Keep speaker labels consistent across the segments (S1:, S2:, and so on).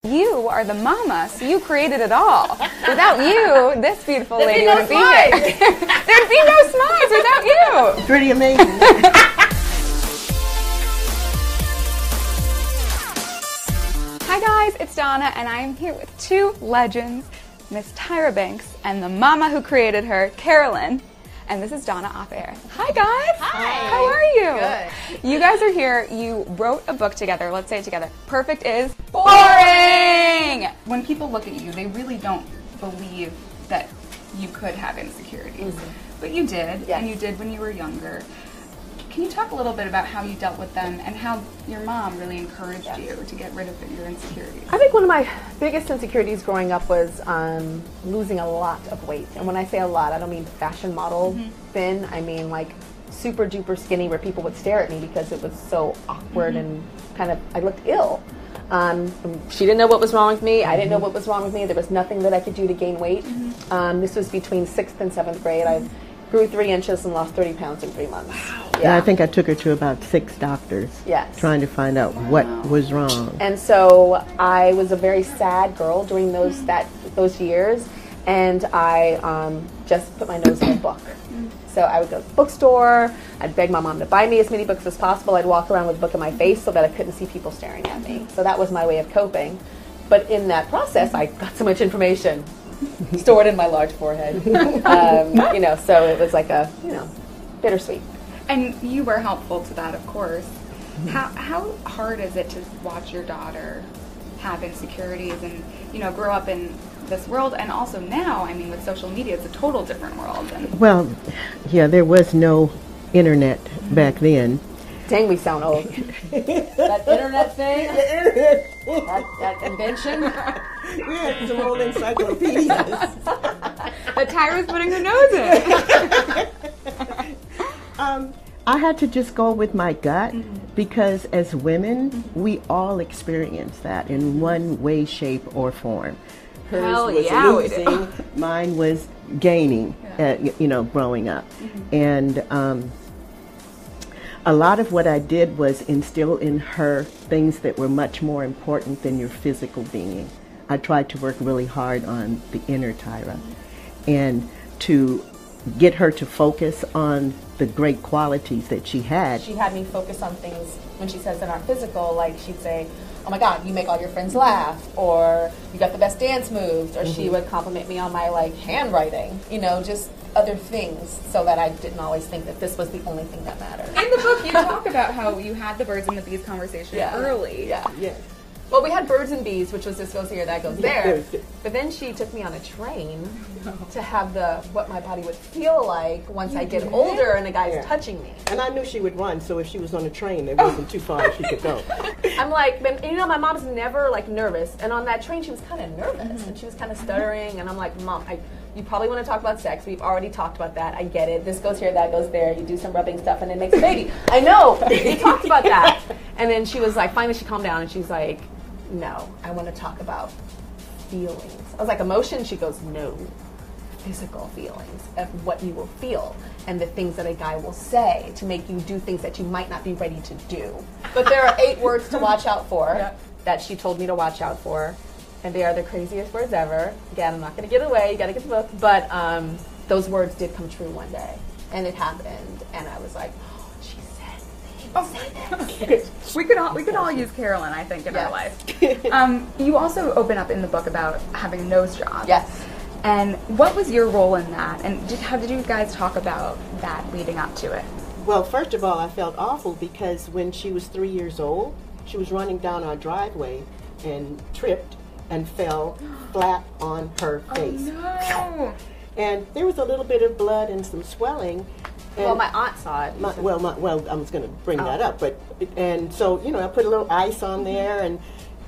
S1: You are the mama, so you created it all. Without you, this beautiful lady wouldn't be here. There'd be no smiles without you.
S2: Pretty amazing.
S1: Hi guys, it's Donna, and I'm here with two legends, Miss Tyra Banks and the mama who created her, Carolyn. And this is Donna off air. Hi guys.
S3: Hi.
S1: How are you?
S3: Good.
S1: You guys are here. You wrote a book together. Let's say it together. Perfect is boring. When people look at you, they really don't believe that you could have insecurities. But you did, and you did when you were younger. Can you talk a little bit about how you dealt with them and how your mom really encouraged you to get rid of your insecurities?
S3: I think one of my biggest insecurities growing up was losing a lot of weight. And when I say a lot, I don't mean fashion model thin. I mean like super duper skinny where people would stare at me because it was so awkward and kind of, I looked ill. She didn't know what was wrong with me. I didn't know what was wrong with me. There was nothing that I could do to gain weight. This was between 6th and 7th grade. I grew 3 inches and lost 30 pounds in 3 months.
S1: Wow.
S2: Yeah, I think I took her to about 6 doctors.
S3: Yes.
S2: Trying to find out what was wrong.
S3: And so I was a very sad girl during those years, and I just put my nose in a book. So I would go to the bookstore, I'd beg my mom to buy me as many books as possible. I'd walk around with a book in my face so that I couldn't see people staring at me. So that was my way of coping. But in that process, I got so much information stored in my large forehead. So it was like a, bittersweet.
S1: And you were helpful to that, of course. How hard is it to watch your daughter have insecurities and, grow up in this world? And also now, I mean, with social media, it's a total different world.
S2: Well, yeah, there was no internet back then.
S3: Dang, we sound old. That internet thing? The internet. That invention?
S2: We had some old encyclopedias.
S1: But Tyra's putting her nose in.
S2: I had to just go with my gut because as women, we all experience that in one way, shape, or form. Hers was losing, mine was gaining, growing up. And a lot of what I did was instill in her things that were much more important than your physical being. I tried to work really hard on the inner Tyra and to get her to focus on the great qualities that she had.
S3: She had me focus on things when she says that aren't physical, like she'd say, oh my God, you make all your friends laugh, or you got the best dance moves, or she would compliment me on my handwriting, just other things, so that I didn't always think that this was the only thing that mattered.
S1: In the book, you talk about how you had the birds and the bees conversation early.
S3: Yeah. Well, we had birds and bees, which was this goes here, that goes there. But then she took me on a train to have what my body would feel like once I get older and a guy's touching me.
S2: And I knew she would run, so if she was on a train, it wasn't too far she could go.
S3: I'm like, my mom's never nervous. And on that train, she was kind of nervous and she was kind of stuttering. And I'm like, Mom, you probably want to talk about sex. We've already talked about that. I get it. This goes here, that goes there. You do some rubbing stuff and it makes a baby. I know. We talked about that. And then she was like, finally she calmed down and she's like, no, I want to talk about feelings. I was like, emotion? She goes, no, physical feelings of what you will feel and the things that a guy will say to make you do things that you might not be ready to do. But there are 8 words to watch out for that she told me to watch out for, and they are the craziest words ever. Again, I'm not going to give it away. You got to get the book. But those words did come true one day, and it happened, and I was like,
S1: We could all use Carolyn, I think, in our life. You also open up in the book about having a nose job.
S3: Yes.
S1: And what was your role in that? And how did you guys talk about that leading up to it?
S2: Well, first of all, I felt awful because when she was 3 years old, she was running down our driveway and tripped and fell flat on her face.
S1: Oh, no.
S2: And there was a little bit of blood and some swelling.
S3: Well, my aunt saw it.
S2: I was going to bring that up, so I put a little ice on there, and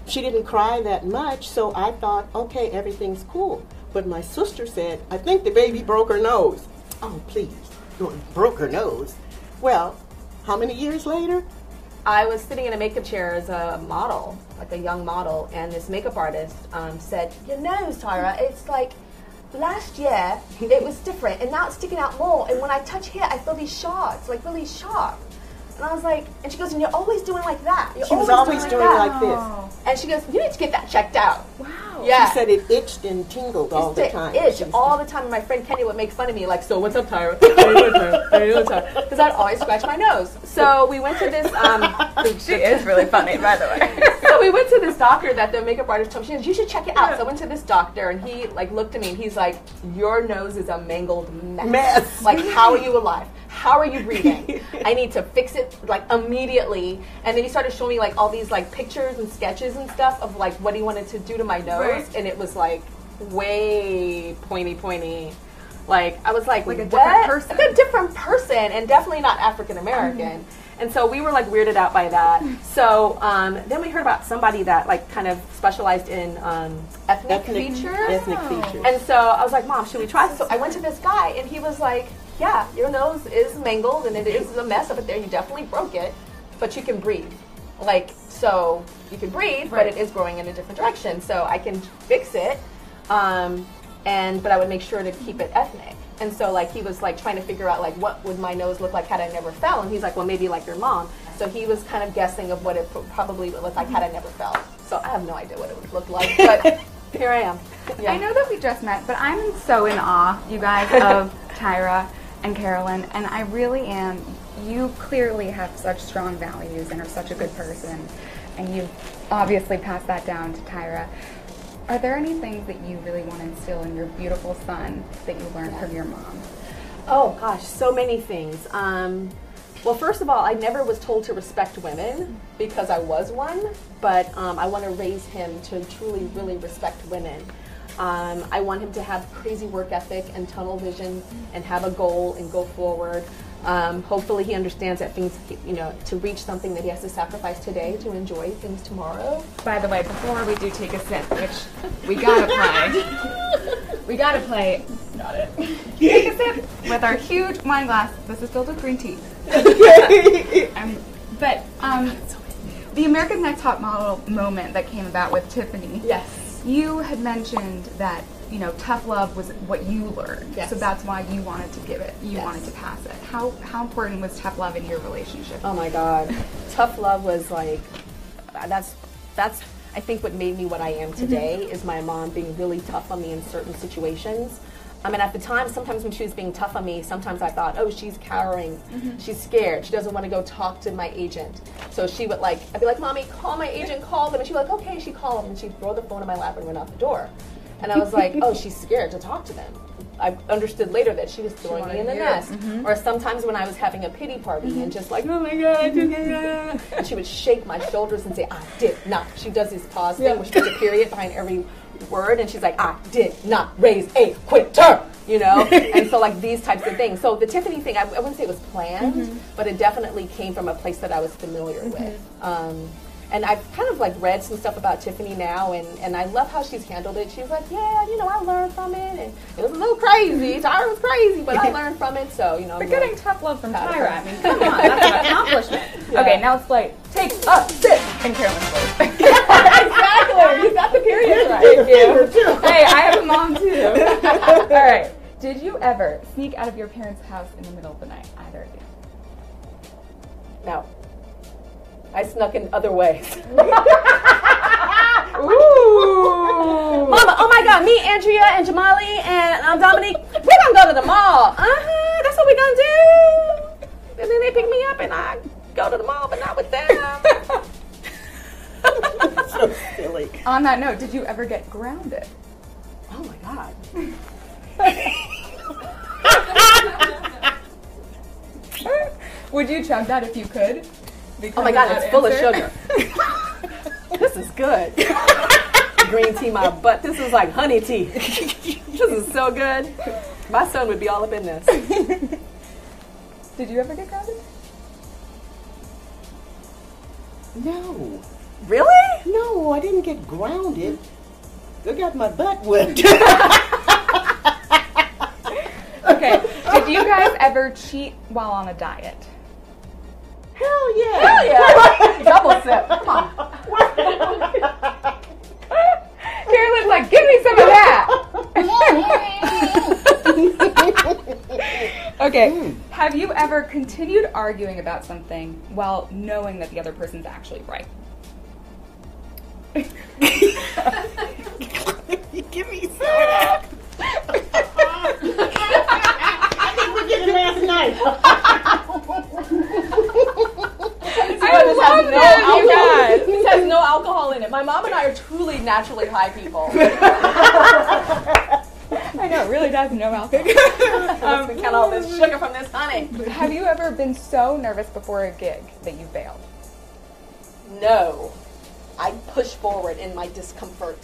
S2: she didn't cry that much, so I thought, okay, everything's cool. But my sister said, I think the baby broke her nose. Oh, please, broke her nose. Well, how many years later?
S3: I was sitting in a makeup chair as a model, like a young model, and this makeup artist said, your nose, Tyra, it's like, last year, it was different, and now it's sticking out more, and when I touch here, I feel these shards, like really sharp. And I was like, and she goes, and you're always doing like that.
S2: She was always doing like this.
S3: And she goes, you need to get that checked out.
S1: Wow.
S3: Yeah.
S2: She said it itched and tingled all the time.
S3: Itch all the time. And my friend Kenny would make fun of me, like, so what's up, Tyra? How you doing, Tyra? How you doing, Tyra? Because I'd always scratch my nose. So we went to this.
S1: She is really funny, by the way.
S3: So we went to this doctor that the makeup artist told me. She said, you should check it out. So I went to this doctor, and he like looked at me, and he's like, your nose is a mangled mess. Like, how are you alive? How are you breathing? I need to fix it like immediately. And then he started showing me like all these like pictures and sketches and stuff of like what he wanted to do to my nose.
S1: Right.
S3: And it was like way pointy. Like I was like
S1: a different
S3: what?
S1: person.
S3: Like a different person, and definitely not African American. Mm-hmm. And so we were like weirded out by that. So then we heard about somebody that like kind of specialized in ethnic features.
S2: Ethnic features.
S3: And so I was like, Mom, should we try? So I went to this guy, and he was like, yeah, your nose is mangled and it is a mess up there. You definitely broke it, but you can breathe. Like, so you can breathe, but it is growing in a different direction. So I can fix it, but I would make sure to keep it ethnic. And so like he was like trying to figure out like what would my nose look like had I never fell. And he's like, well, maybe like your mom. So he was kind of guessing of what it probably would look like had I never fell. So I have no idea what it would look like, but here I am. Yeah.
S1: I know that we just met, but I'm so in awe, you guys, of Tyra and Carolyn, and I really am. You clearly have such strong values and are such a good person, and you've obviously passed that down to Tyra. Are there any things that you really want to instill in your beautiful son that you learned from your mom?
S3: Oh gosh, so many things. Well, first of all, I never was told to respect women because I was one, but I want to raise him to truly, really respect women. I want him to have crazy work ethic and tunnel vision and have a goal and go forward. Hopefully he understands that things, to reach something that he has to sacrifice today to enjoy things tomorrow.
S1: By the way, before we do take a sip, which we gotta play, got it. Take a sip with our huge wine glass. This is filled with green tea. The America's Next Top Model moment that came about with Tiffany.
S3: Yes.
S1: You had mentioned that, tough love was what you learned.
S3: Yes.
S1: So that's why you wanted to give it. You
S3: Yes.
S1: wanted to pass it. How important was tough love in your relationship?
S3: Oh my God. Tough love was like, that's I think what made me what I am today is my mom being really tough on me in certain situations. And at the time, sometimes when she was being tough on me, sometimes I thought, oh, she's cowering. She's scared. She doesn't want to go talk to my agent. So she would I'd be like, Mommy, call my agent, call them. And she'd be like, okay, she called them. And she'd throw the phone in my lap and run out the door. And I was like, oh, she's scared to talk to them. I understood later that she was throwing me in the nest. Or sometimes when I was having a pity party and just like, oh my God, and she would shake my shoulders and say, I did not. She does this pause thing where she puts a period behind every word, and she's like, I did not raise a quitter, and so like these types of things. So the Tiffany thing, I wouldn't say it was planned, but it definitely came from a place that I was familiar with. And I've kind of read some stuff about Tiffany now, and I love how she's handled it. She's like, yeah, I learned from it, and it was a little crazy. Tyra was crazy, but I learned from it, so,
S1: But getting tough love from Tyra, I mean, come on, that's an accomplishment. Yeah. Okay, now let's play Take a Sip in Carolyn's voice.
S3: Exactly, you got the period right.
S1: Thank you. Hey, I have a mom too. All right, did you ever sneak out of your parents' house in the middle of the night, either of you?
S3: No. I snuck in other ways.
S1: Ooh.
S3: Mama, oh my God, me, Andrea, and Jamali, and Dominique, we're gonna go to the mall. That's what we're gonna do. And then they pick me up and I go to the mall, but not with them.
S2: So silly.
S1: On that note, did you ever get grounded?
S3: Oh my God.
S1: Would you chug that if you could?
S3: Oh my God, it's full of sugar. This is good. Green tea, my butt. This is like honey tea. This is so good. My son would be all up in this.
S1: Did you ever get grounded?
S2: No.
S3: Really?
S2: No, I didn't get grounded. I got my butt whipped.
S1: Okay, did you guys ever cheat while on a diet?
S2: Hell yeah.
S3: Hell yeah. Double sip. Come on.
S1: Carolyn's like, give me some of that. Okay. Have you ever continued arguing about something while knowing that the other person's actually right?
S2: Give me some. I think we did it last night.
S3: This has no alcohol in it. My mom and I are truly naturally high people.
S1: I know, it really does, no alcohol.
S3: We count all this sugar from this honey.
S1: Have you ever been so nervous before a gig that you bailed?
S3: No. I push forward in my discomfort.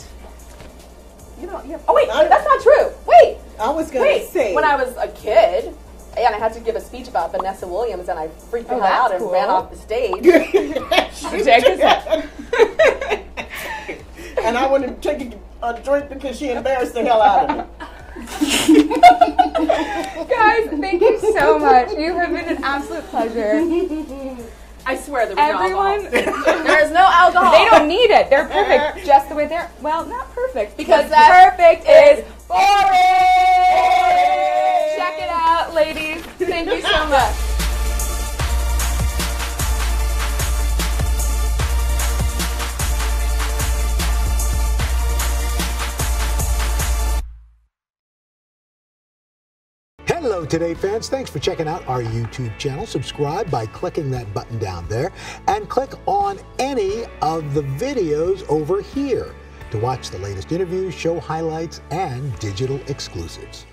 S3: Oh wait, that's not true. Wait.
S2: I was going to say.
S3: When I was a kid, and I had to give a speech about Vanessa Williams, and I freaked the hell out and ran off the stage.
S2: And I wanted to take a drink because she embarrassed the hell out of me.
S1: Guys, thank you so much. You have been an absolute pleasure.
S3: I swear there was
S1: Everyone,
S3: no alcohol. There is no alcohol.
S1: They don't need it. They're perfect just the way they're. Well, not perfect.
S3: Because that
S1: perfect is boring. Check it out, ladies. Thank you so much.
S4: Hello Today fans, thanks for checking out our YouTube channel. Subscribe by clicking that button down there and click on any of the videos over here to watch the latest interviews, show highlights, and digital exclusives.